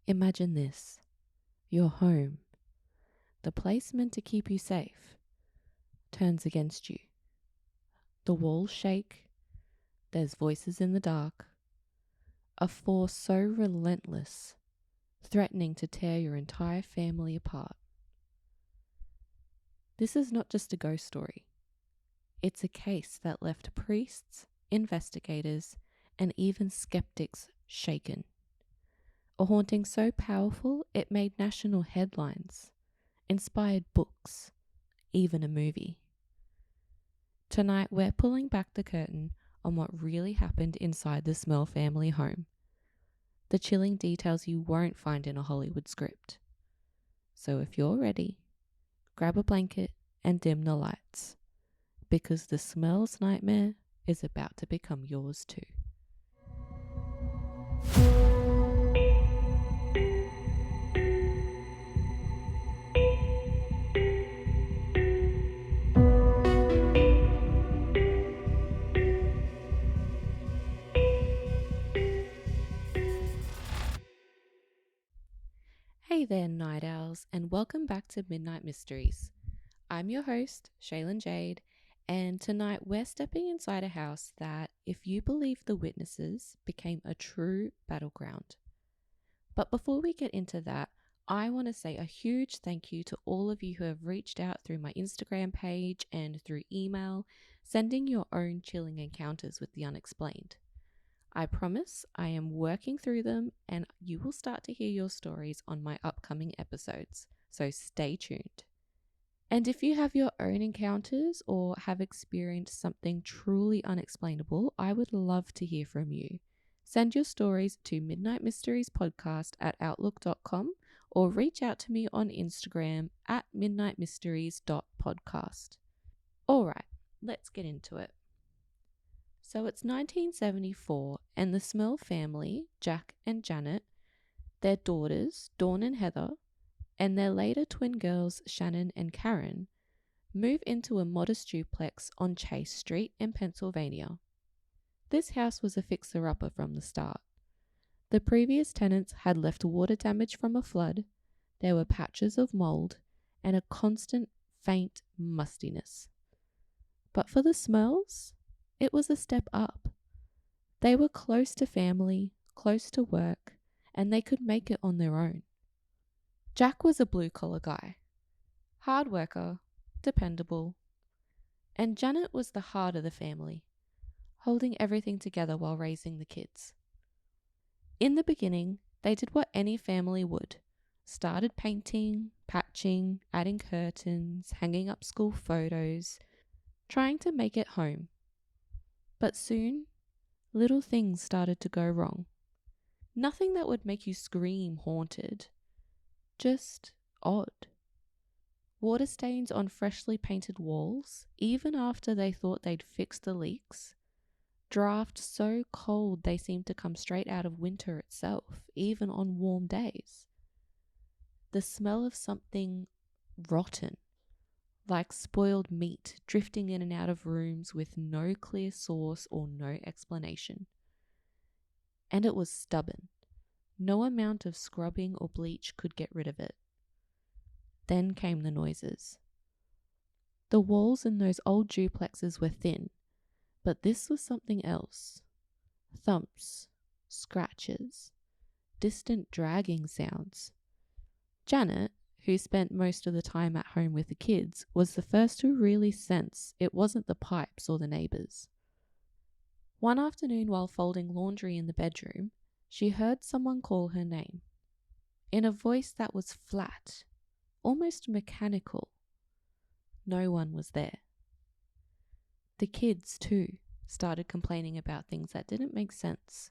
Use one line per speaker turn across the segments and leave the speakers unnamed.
Imagine this. Your home, the place meant to keep you safe, turns against you. The walls shake, there's voices in the dark, a force so relentless, threatening to tear your entire family apart. This is not just a ghost story. It's a case that left priests, investigators, and even skeptics shaken. A haunting so powerful it made national headlines, inspired books, even a movie. Tonight we're pulling back the curtain on what really happened inside the Smurl family home. The chilling details you won't find in a Hollywood script. So if you're ready, grab a blanket and dim the lights, because the Smurl's nightmare is about to become yours too. Hey there, night owls, and welcome back to Midnight Mysteries. I'm your host, Shaylin Jade, and tonight we're stepping inside a house that, if you believe the witnesses, became a true battleground. But before we get into that, I want to say a huge thank you to all of you who have reached out through my Instagram page and through email, sending your own chilling encounters with the unexplained. I promise I am working through them and you will start to hear your stories on my upcoming episodes, so stay tuned. And if you have your own encounters or have experienced something truly unexplainable, I would love to hear from you. Send your stories to midnightmysteriespodcast@outlook.com or reach out to me on Instagram at midnightmysteries.podcast. All right, let's get into it. So it's 1974 and the Smurl family, Jack and Janet, their daughters, Dawn and Heather, and their later twin girls, Shannon and Karen, move into a modest duplex on Chase Street in Pennsylvania. This house was a fixer-upper from the start. The previous tenants had left water damage from a flood, there were patches of mold, and a constant, faint mustiness. But for the Smurls, it was a step up. They were close to family, close to work, and they could make it on their own. Jack was a blue-collar guy, hard worker, dependable, and Janet was the heart of the family, holding everything together while raising the kids. In the beginning, they did what any family would. Started painting, patching, adding curtains, hanging up school photos, trying to make it home. But soon, little things started to go wrong. Nothing that would make you scream haunted, just odd. Water stains on freshly painted walls, even after they thought they'd fixed the leaks. Drafts so cold they seemed to come straight out of winter itself, even on warm days. The smell of something rotten, like spoiled meat, drifting in and out of rooms with no clear source or no explanation. And it was stubborn. No amount of scrubbing or bleach could get rid of it. Then came the noises. The walls in those old duplexes were thin, but this was something else. Thumps, scratches, distant dragging sounds. Janet, who spent most of the time at home with the kids, was the first to really sense it wasn't the pipes or the neighbours. One afternoon while folding laundry in the bedroom, she heard someone call her name, in a voice that was flat, almost mechanical. No one was there. The kids, too, started complaining about things that didn't make sense.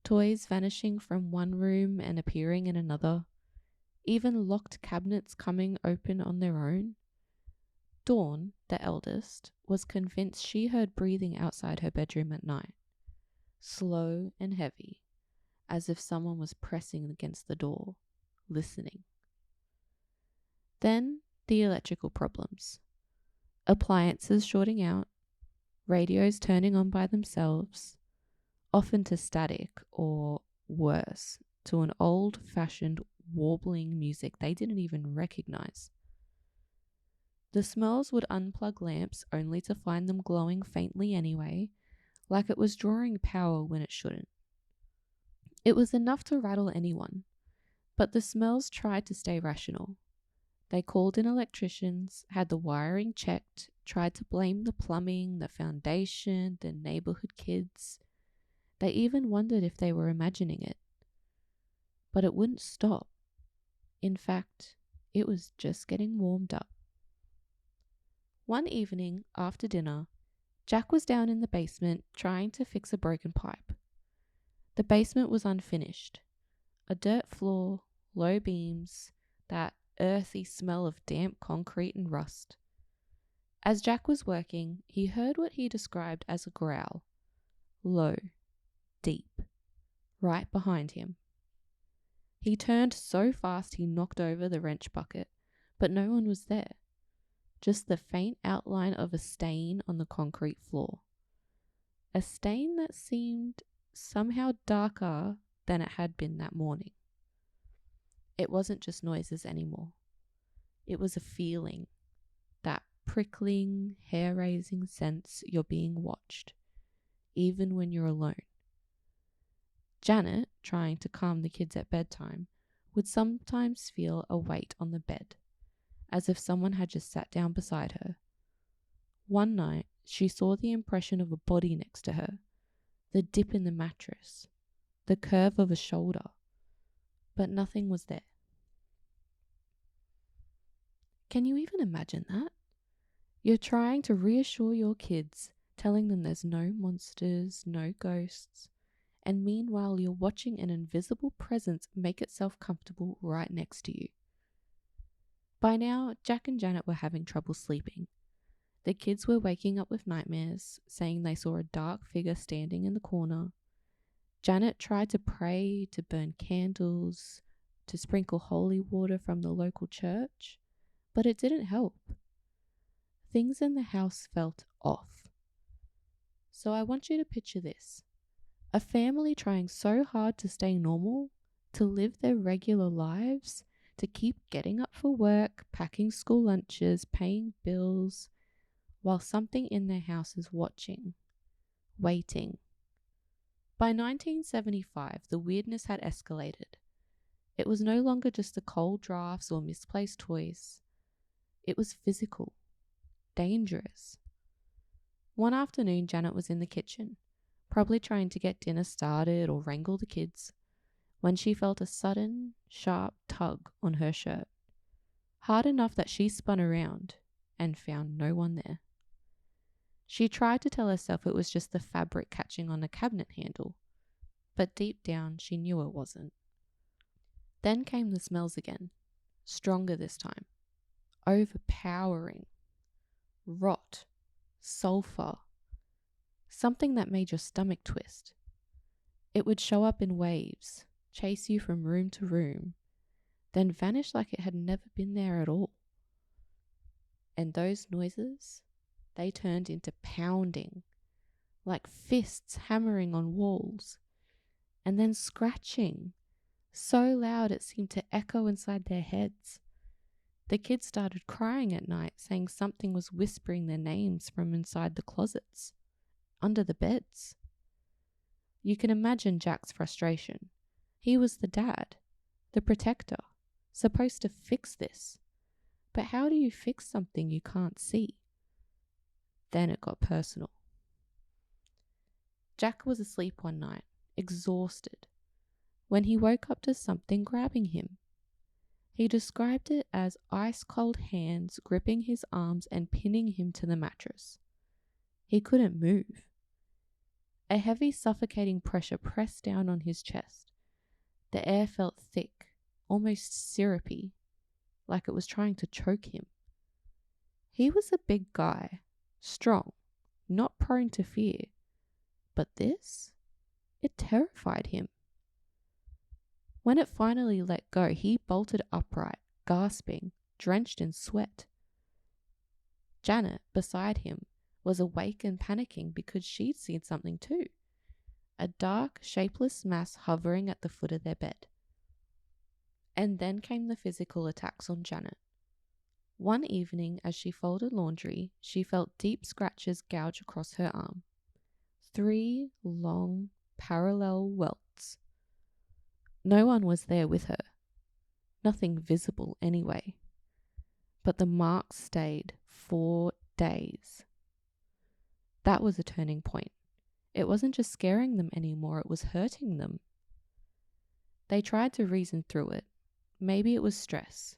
Toys vanishing from one room and appearing in another, even locked cabinets coming open on their own. Dawn, the eldest, was convinced she heard breathing outside her bedroom at night, slow and heavy, as if someone was pressing against the door, listening. Then the electrical problems. Appliances shorting out, radios turning on by themselves, often to static or worse, to an old-fashioned warbling music they didn't even recognize. The Smurls would unplug lamps only to find them glowing faintly anyway, like it was drawing power when it shouldn't. It was enough to rattle anyone, but the Smurls tried to stay rational. They called in electricians, had the wiring checked, tried to blame the plumbing, the foundation, the neighborhood kids. They even wondered if they were imagining it. But it wouldn't stop. In fact, it was just getting warmed up. One evening after dinner, Jack was down in the basement trying to fix a broken pipe. The basement was unfinished. A dirt floor, low beams, that earthy smell of damp concrete and rust. As Jack was working, he heard what he described as a growl. Low, deep, right behind him. He turned so fast he knocked over the wrench bucket, but no one was there. Just the faint outline of a stain on the concrete floor. A stain that seemed somehow darker than it had been that morning. It wasn't just noises anymore. It was a feeling, that prickling, hair-raising sense you're being watched, even when you're alone. Janet, trying to calm the kids at bedtime, would sometimes feel a weight on the bed, as if someone had just sat down beside her. One night, she saw the impression of a body next to her, the dip in the mattress, the curve of a shoulder, but nothing was there. Can you even imagine that? You're trying to reassure your kids, telling them there's no monsters, no ghosts, and meanwhile you're watching an invisible presence make itself comfortable right next to you. By now, Jack and Janet were having trouble sleeping. The kids were waking up with nightmares, saying they saw a dark figure standing in the corner. Janet tried to pray, to burn candles, to sprinkle holy water from the local church, but it didn't help. Things in the house felt off. So I want you to picture this. A family trying so hard to stay normal, to live their regular lives, to keep getting up for work, packing school lunches, paying bills, while something in their house is watching, waiting. By 1975, the weirdness had escalated. It was no longer just the cold drafts or misplaced toys. It was physical, dangerous. One afternoon, Janet was in the kitchen, probably trying to get dinner started or wrangle the kids, when she felt a sudden, sharp tug on her shirt, hard enough that she spun around and found no one there. She tried to tell herself it was just the fabric catching on a cabinet handle, but deep down she knew it wasn't. Then came the smells again, stronger this time, overpowering, rot, sulfur, something that made your stomach twist. It would show up in waves, chase you from room to room, then vanish like it had never been there at all. And those noises, they turned into pounding, like fists hammering on walls, and then scratching, so loud it seemed to echo inside their heads. The kids started crying at night, saying something was whispering their names from inside the closets, under the beds. You can imagine Jack's frustration. He was the dad, the protector, supposed to fix this. But how do you fix something you can't see? Then it got personal. Jack was asleep one night, exhausted, when he woke up to something grabbing him. He described it as ice-cold hands gripping his arms and pinning him to the mattress. He couldn't move. A heavy, suffocating pressure pressed down on his chest. The air felt thick, almost syrupy, like it was trying to choke him. He was a big guy, strong, not prone to fear. But this, it terrified him. When it finally let go, he bolted upright, gasping, drenched in sweat. Janet, beside him, was awake and panicking because she'd seen something too. A dark, shapeless mass hovering at the foot of their bed, And then came the physical attacks on Janet. One evening, as she folded laundry, she felt deep scratches gouge across her arm. 3 long, parallel welts. No one was there with her. Nothing visible anyway. But the marks stayed 4 days. That was a turning point. It wasn't just scaring them anymore, it was hurting them. They tried to reason through it. Maybe it was stress.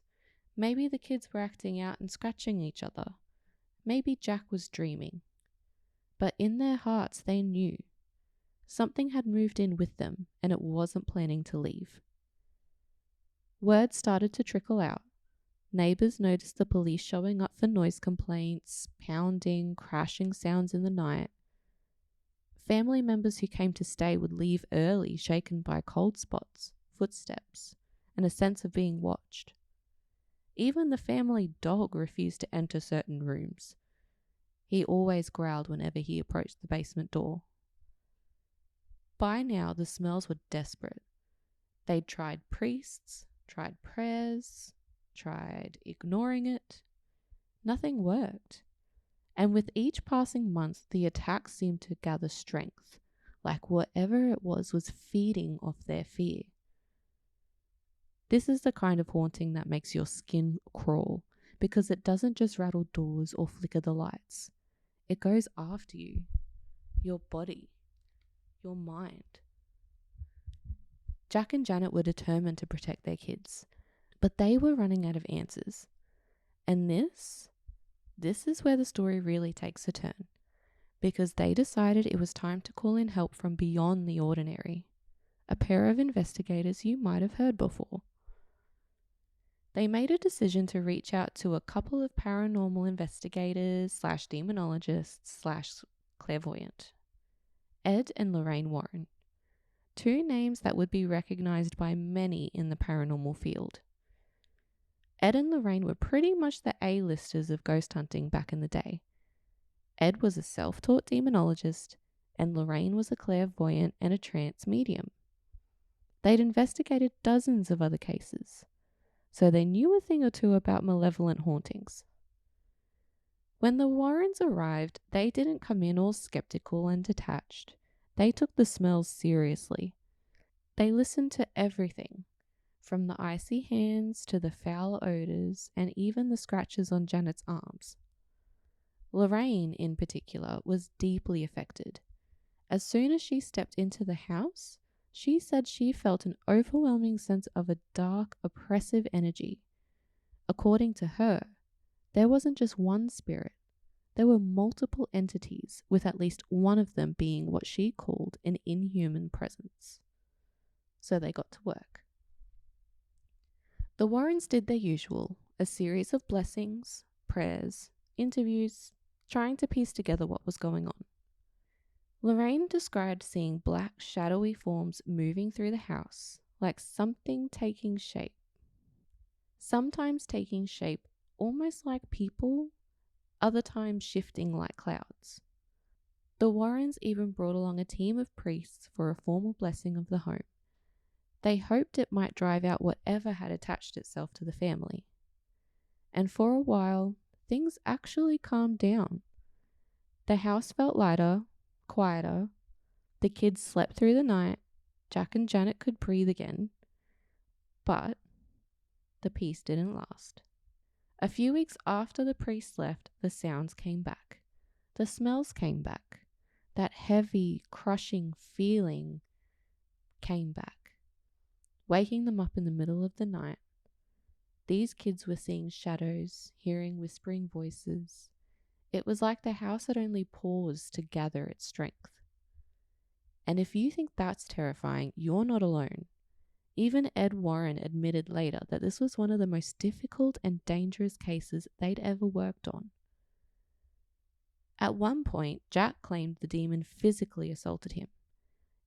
Maybe the kids were acting out and scratching each other. Maybe Jack was dreaming. But in their hearts they knew. Something had moved in with them and it wasn't planning to leave. Word started to trickle out. Neighbours noticed the police showing up for noise complaints, pounding, crashing sounds in the night. Family members who came to stay would leave early, shaken by cold spots, footsteps, and a sense of being watched. Even the family dog refused to enter certain rooms. He always growled whenever he approached the basement door. By now, the Smurls were desperate. They'd tried priests, tried prayers, tried ignoring it. Nothing worked. And with each passing month, the attacks seemed to gather strength, like whatever it was feeding off their fear. This is the kind of haunting that makes your skin crawl, because it doesn't just rattle doors or flicker the lights. It goes after you, your body, your mind. Jack and Janet were determined to protect their kids, but they were running out of answers. And this is where the story really takes a turn, because they decided it was time to call in help from beyond the ordinary, a pair of investigators you might have heard before. They made a decision to reach out to a couple of paranormal investigators / demonologists / clairvoyant, Ed and Lorraine Warren, 2 names that would be recognized by many in the paranormal field. Ed and Lorraine were pretty much the A-listers of ghost hunting back in the day. Ed was a self-taught demonologist, and Lorraine was a clairvoyant and a trance medium. They'd investigated dozens of other cases, so they knew a thing or two about malevolent hauntings. When the Warrens arrived, they didn't come in all skeptical and detached. They took the Smurls seriously. They listened to everything, from the icy hands to the foul odors and even the scratches on Janet's arms. Lorraine, in particular, was deeply affected. As soon as she stepped into the house, she said she felt an overwhelming sense of a dark, oppressive energy. According to her, there wasn't just one spirit. There were multiple entities, with at least one of them being what she called an inhuman presence. So they got to work. The Warrens did their usual, a series of blessings, prayers, interviews, trying to piece together what was going on. Lorraine described seeing black, shadowy forms moving through the house, like something taking shape. Sometimes taking shape almost like people, other times shifting like clouds. The Warrens even brought along a team of priests for a formal blessing of the home. They hoped it might drive out whatever had attached itself to the family. And for a while, things actually calmed down. The house felt lighter, quieter. The kids slept through the night. Jack and Janet could breathe again. But the peace didn't last. A few weeks after the priests left, the sounds came back. The smells came back. That heavy, crushing feeling came back, waking them up in the middle of the night. These kids were seeing shadows, hearing whispering voices. It was like the house had only paused to gather its strength. And if you think that's terrifying, you're not alone. Even Ed Warren admitted later that this was one of the most difficult and dangerous cases they'd ever worked on. At one point, Jack claimed the demon physically assaulted him.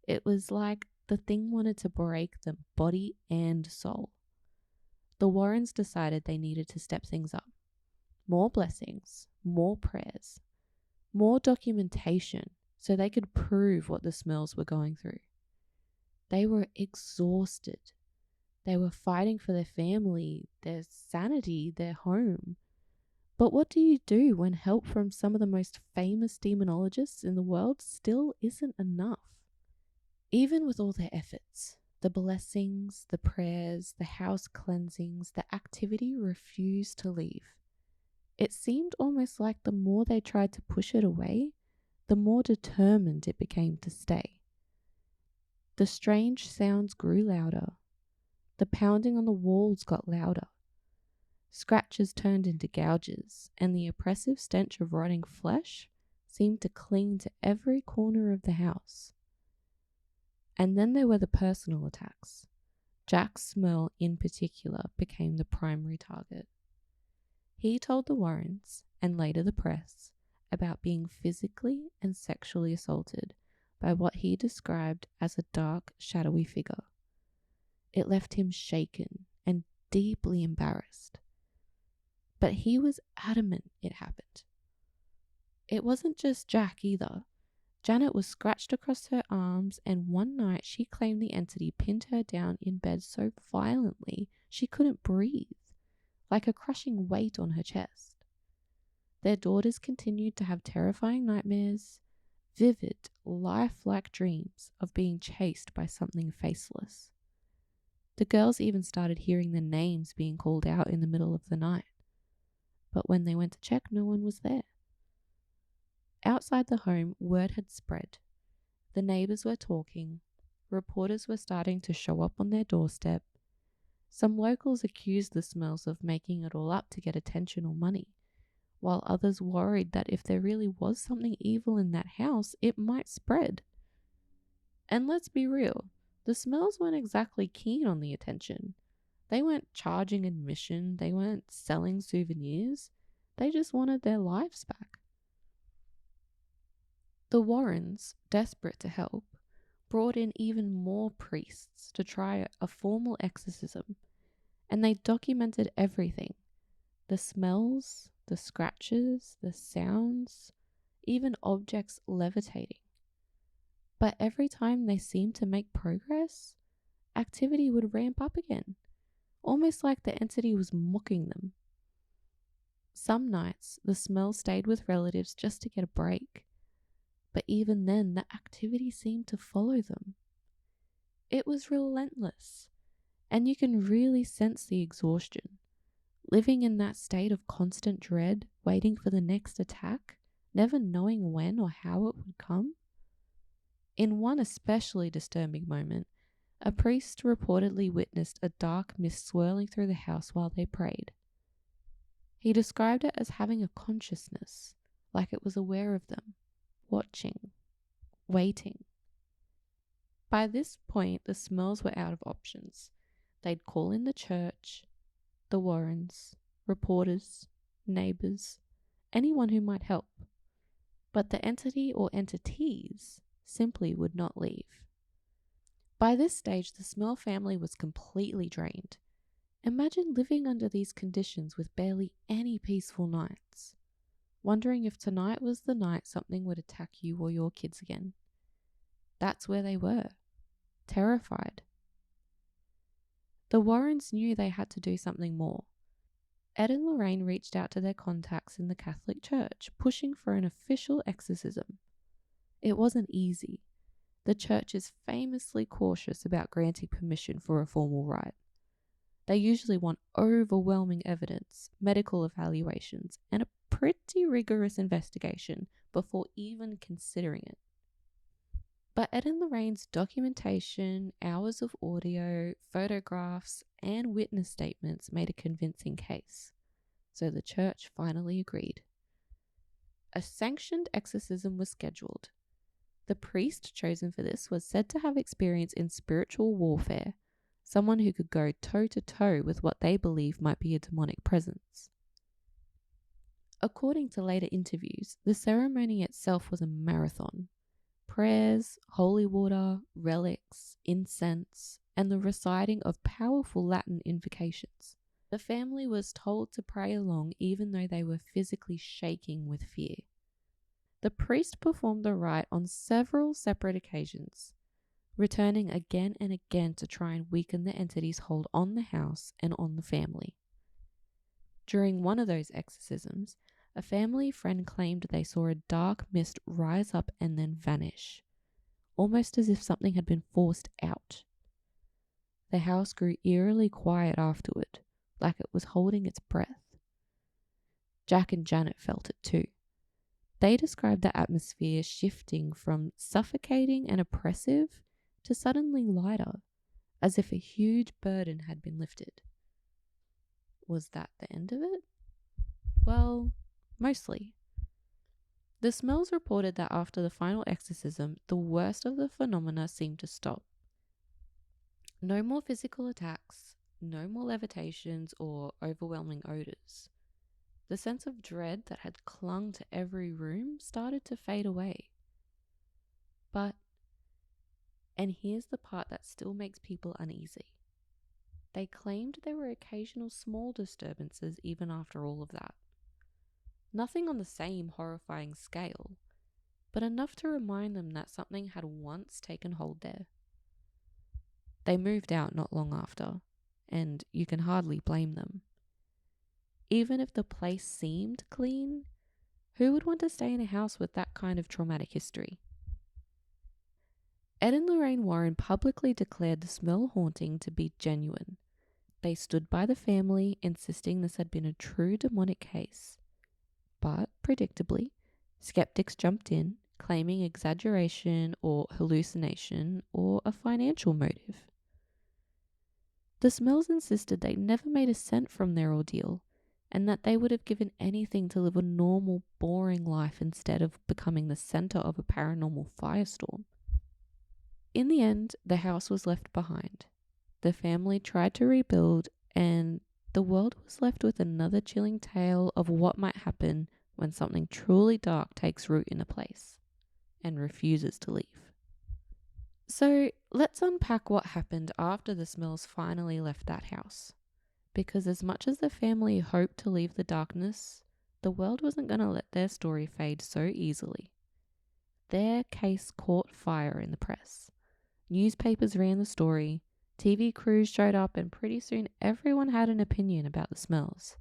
It was like the thing wanted to break them, body and soul. The Warrens decided they needed to step things up. More blessings, more prayers, more documentation so they could prove what the Smurls were going through. They were exhausted. They were fighting for their family, their sanity, their home. But what do you do when help from some of the most famous demonologists in the world still isn't enough? Even with all their efforts, the blessings, the prayers, the house cleansings, the activity refused to leave. It seemed almost like the more they tried to push it away, the more determined it became to stay. The strange sounds grew louder. The pounding on the walls got louder. Scratches turned into gouges, and the oppressive stench of rotting flesh seemed to cling to every corner of the house. And then there were the personal attacks. Jack Smurl, in particular, became the primary target. He told the Warrens, and later the press, about being physically and sexually assaulted by what he described as a dark, shadowy figure. It left him shaken and deeply embarrassed. But he was adamant it happened. It wasn't just Jack either. Janet was scratched across her arms, and one night she claimed the entity pinned her down in bed so violently she couldn't breathe, like a crushing weight on her chest. Their daughters continued to have terrifying nightmares, vivid, lifelike dreams of being chased by something faceless. The girls even started hearing their names being called out in the middle of the night. But when they went to check, no one was there. Outside the home, word had spread. The neighbors were talking. Reporters were starting to show up on their doorstep. Some locals accused the Smurls of making it all up to get attention or money, while others worried that if there really was something evil in that house, it might spread. And let's be real, the Smurls weren't exactly keen on the attention. They weren't charging admission, they weren't selling souvenirs, they just wanted their lives back. The Warrens, desperate to help, brought in even more priests to try a formal exorcism, and they documented everything. The smells, the scratches, the sounds, even objects levitating. But every time they seemed to make progress, activity would ramp up again, almost like the entity was mocking them. Some nights, the Smurl stayed with relatives just to get a break, but even then, the activity seemed to follow them. It was relentless, and you can really sense the exhaustion. Living in that state of constant dread, waiting for the next attack, never knowing when or how it would come. In one especially disturbing moment, a priest reportedly witnessed a dark mist swirling through the house while they prayed. He described it as having a consciousness, like it was aware of them, watching, waiting. By this point, the Smurls were out of options. They'd call in the church, the Warrens, reporters, neighbors, anyone who might help. But the entity or entities simply would not leave. By this stage, the Smurl family was completely drained. Imagine living under these conditions with barely any peaceful nights, wondering if tonight was the night something would attack you or your kids again. That's where they were, terrified. The Warrens knew they had to do something more. Ed and Lorraine reached out to their contacts in the Catholic Church, pushing for an official exorcism. It wasn't easy. The church is famously cautious about granting permission for a formal rite. They usually want overwhelming evidence, medical evaluations, and a pretty rigorous investigation before even considering it. But Ed and Lorraine's documentation, hours of audio, photographs, and witness statements made a convincing case. So the church finally agreed. A sanctioned exorcism was scheduled. The priest chosen for this was said to have experience in spiritual warfare, someone who could go toe-to-toe with what they believe might be a demonic presence. According to later interviews, the ceremony itself was a marathon. Prayers, holy water, relics, incense, and the reciting of powerful Latin invocations. The family was told to pray along even though they were physically shaking with fear. The priest performed the rite on several separate occasions, returning again and again to try and weaken the entity's hold on the house and on the family. During one of those exorcisms, a family friend claimed they saw a dark mist rise up and then vanish, almost as if something had been forced out. The house grew eerily quiet afterward, like it was holding its breath. Jack and Janet felt it too. They described the atmosphere shifting from suffocating and oppressive to suddenly lighter, as if a huge burden had been lifted. Was that the end of it? Well, mostly. The Smells reported that after the final exorcism, the worst of the phenomena seemed to stop. No more physical attacks, no more levitations or overwhelming odors. The sense of dread that had clung to every room started to fade away. But, and here's the part that still makes people uneasy, they claimed there were occasional small disturbances even after all of that. Nothing on the same horrifying scale, but enough to remind them that something had once taken hold there. They moved out not long after, and you can hardly blame them. Even if the place seemed clean, who would want to stay in a house with that kind of traumatic history? Ed and Lorraine Warren publicly declared the Smurl haunting to be genuine. They stood by the family, insisting this had been a true demonic case. But, predictably, skeptics jumped in, claiming exaggeration or hallucination or a financial motive. The Smells insisted they never made a cent from their ordeal, and that they would have given anything to live a normal, boring life instead of becoming the center of a paranormal firestorm. In the end, the house was left behind. The family tried to rebuild, and the world was left with another chilling tale of what might happen when something truly dark takes root in a place and refuses to leave. So let's unpack what happened after the Smells finally left that house. Because as much as the family hoped to leave the darkness, the world wasn't going to let their story fade so easily. Their case caught fire in the press. Newspapers ran the story, TV crews showed up, and pretty soon everyone had an opinion about the Smells.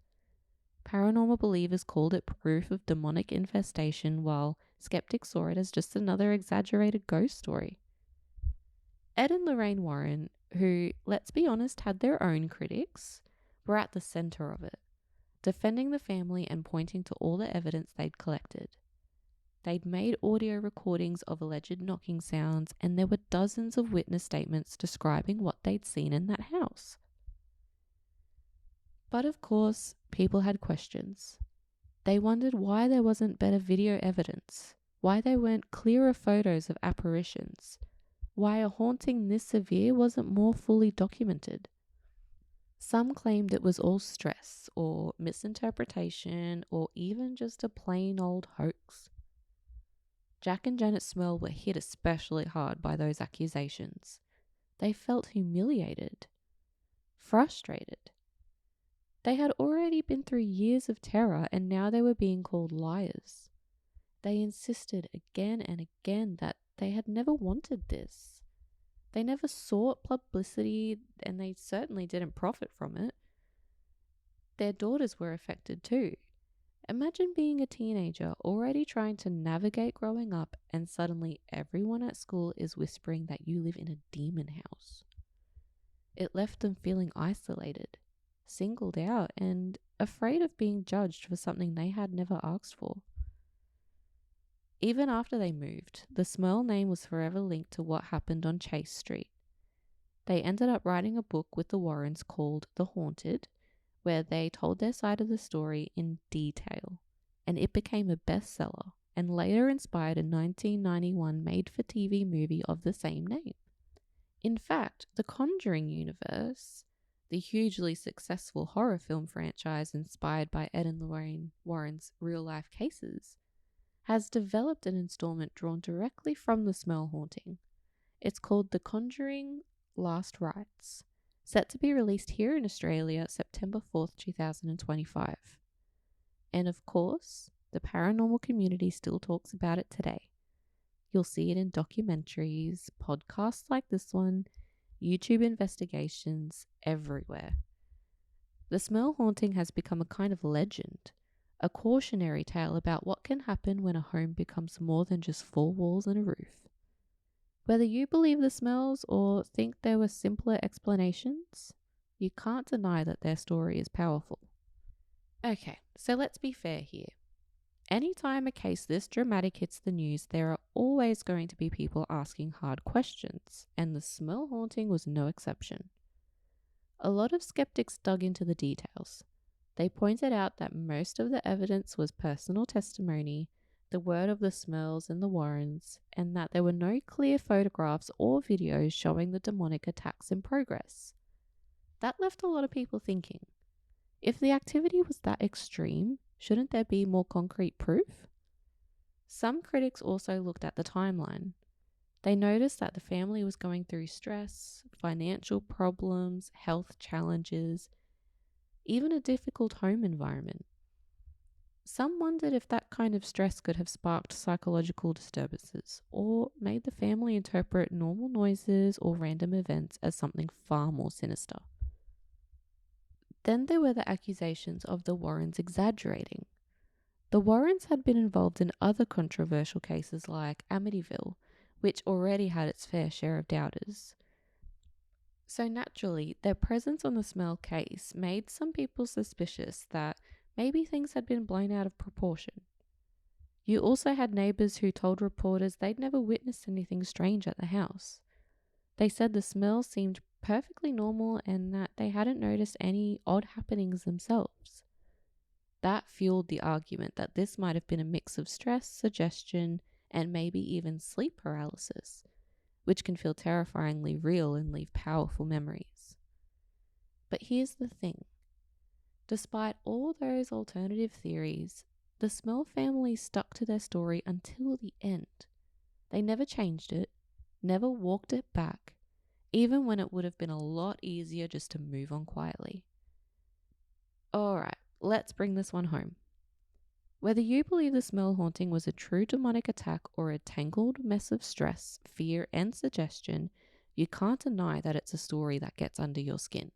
Paranormal believers called it proof of demonic infestation, while skeptics saw it as just another exaggerated ghost story. Ed and Lorraine Warren, who, let's be honest, had their own critics, were at the center of it, defending the family and pointing to all the evidence they'd collected. They'd made audio recordings of alleged knocking sounds, and there were dozens of witness statements describing what they'd seen in that house. But of course, people had questions. They wondered why there wasn't better video evidence, why there weren't clearer photos of apparitions, why a haunting this severe wasn't more fully documented. Some claimed it was all stress or misinterpretation or even just a plain old hoax. Jack and Janet Smurl were hit especially hard by those accusations. They felt humiliated, frustrated. They had already been through years of terror, and now they were being called liars. They insisted again and again that they had never wanted this. They never sought publicity, and they certainly didn't profit from it. Their daughters were affected too. Imagine being a teenager already trying to navigate growing up, and suddenly everyone at school is whispering that you live in a demon house. It left them feeling isolated, singled out, and afraid of being judged for something they had never asked for. Even after they moved, the Smurl name was forever linked to what happened on Chase Street. They ended up writing a book with the Warrens called The Haunted, where they told their side of the story in detail, and it became a bestseller and later inspired a 1991 made-for-TV movie of the same name. In fact, the Conjuring universe, the hugely successful horror film franchise inspired by Ed and Lorraine Warren's real-life cases, has developed an installment drawn directly from the Smurl haunting. It's called The Conjuring Last Rites, set to be released here in Australia September 4th, 2025. And of course, the paranormal community still talks about it today. You'll see it in documentaries, podcasts like this one, YouTube investigations, everywhere. The Smurl haunting has become a kind of legend, a cautionary tale about what can happen when a home becomes more than just four walls and a roof. Whether you believe the smells or think there were simpler explanations, you can't deny that their story is powerful. Okay, so let's be fair here. Anytime a case this dramatic hits the news, there are always going to be people asking hard questions, and the Smurl haunting was no exception. A lot of skeptics dug into the details. They pointed out that most of the evidence was personal testimony, the word of the Smurls and the Warrens, and that there were no clear photographs or videos showing the demonic attacks in progress. That left a lot of people thinking, if the activity was that extreme, shouldn't there be more concrete proof? Some critics also looked at the timeline. They noticed that the family was going through stress, financial problems, health challenges, even a difficult home environment. Some wondered if that kind of stress could have sparked psychological disturbances or made the family interpret normal noises or random events as something far more sinister. Then there were the accusations of the Warrens exaggerating. The Warrens had been involved in other controversial cases like Amityville, which already had its fair share of doubters. So naturally, their presence on the Smurl case made some people suspicious that maybe things had been blown out of proportion. You also had neighbours who told reporters they'd never witnessed anything strange at the house. They said the Smurl seemed perfectly normal and that they hadn't noticed any odd happenings themselves. That fueled the argument that this might have been a mix of stress, suggestion, and maybe even sleep paralysis, which can feel terrifyingly real and leave powerful memories. But here's the thing. Despite all those alternative theories, the Smurl family stuck to their story until the end. They never changed it, never walked it back, even when it would have been a lot easier just to move on quietly. Alright, let's bring this one home. Whether you believe the Smurl haunting was a true demonic attack or a tangled mess of stress, fear, and suggestion, you can't deny that it's a story that gets under your skin.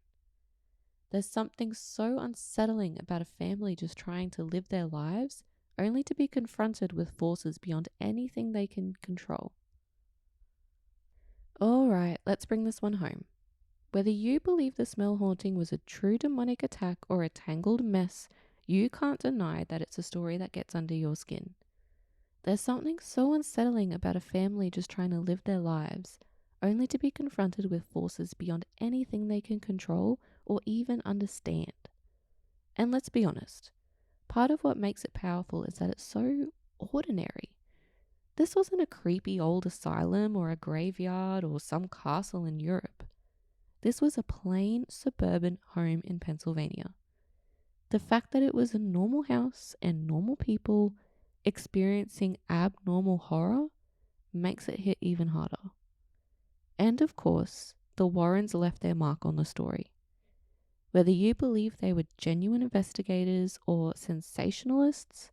There's something so unsettling about a family just trying to live their lives, only to be confronted with forces beyond anything they can control. Alright, let's bring this one home. Whether you believe the Smurl haunting was a true demonic attack or a tangled mess, you can't deny that it's a story that gets under your skin. There's something so unsettling about a family just trying to live their lives, only to be confronted with forces beyond anything they can control or even understand. And let's be honest, part of what makes it powerful is that it's so ordinary. This wasn't a creepy old asylum or a graveyard or some castle in Europe. This was a plain suburban home in Pennsylvania. The fact that it was a normal house and normal people experiencing abnormal horror makes it hit even harder. And of course, the Warrens left their mark on the story. Whether you believe they were genuine investigators or sensationalists,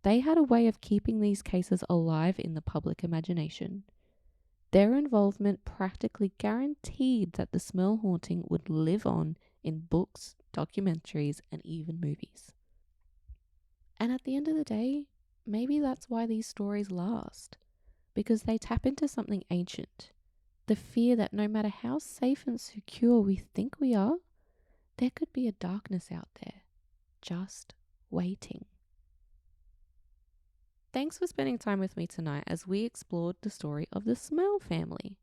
they had a way of keeping these cases alive in the public imagination. Their involvement practically guaranteed that the Smurl haunting would live on in books, documentaries, and even movies. And at the end of the day, maybe that's why these stories last, because they tap into something ancient. The fear that no matter how safe and secure we think we are, there could be a darkness out there, just waiting. Thanks for spending time with me tonight as we explored the story of the Smurl family.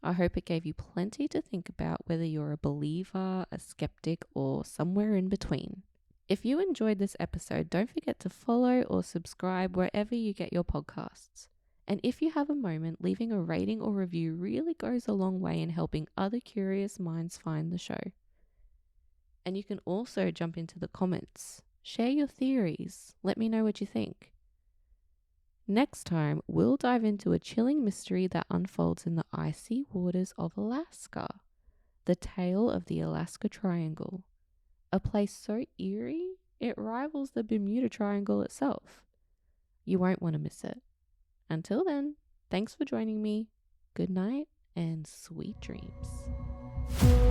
I hope it gave you plenty to think about whether you're a believer, a skeptic, or somewhere in between. If you enjoyed this episode, don't forget to follow or subscribe wherever you get your podcasts. And if you have a moment, leaving a rating or review really goes a long way in helping other curious minds find the show. And you can also jump into the comments. Share your theories. Let me know what you think. Next time, we'll dive into a chilling mystery that unfolds in the icy waters of Alaska. The tale of the Alaska Triangle. A place so eerie, it rivals the Bermuda Triangle itself. You won't want to miss it. Until then, Thanks for joining me. Good night and sweet dreams.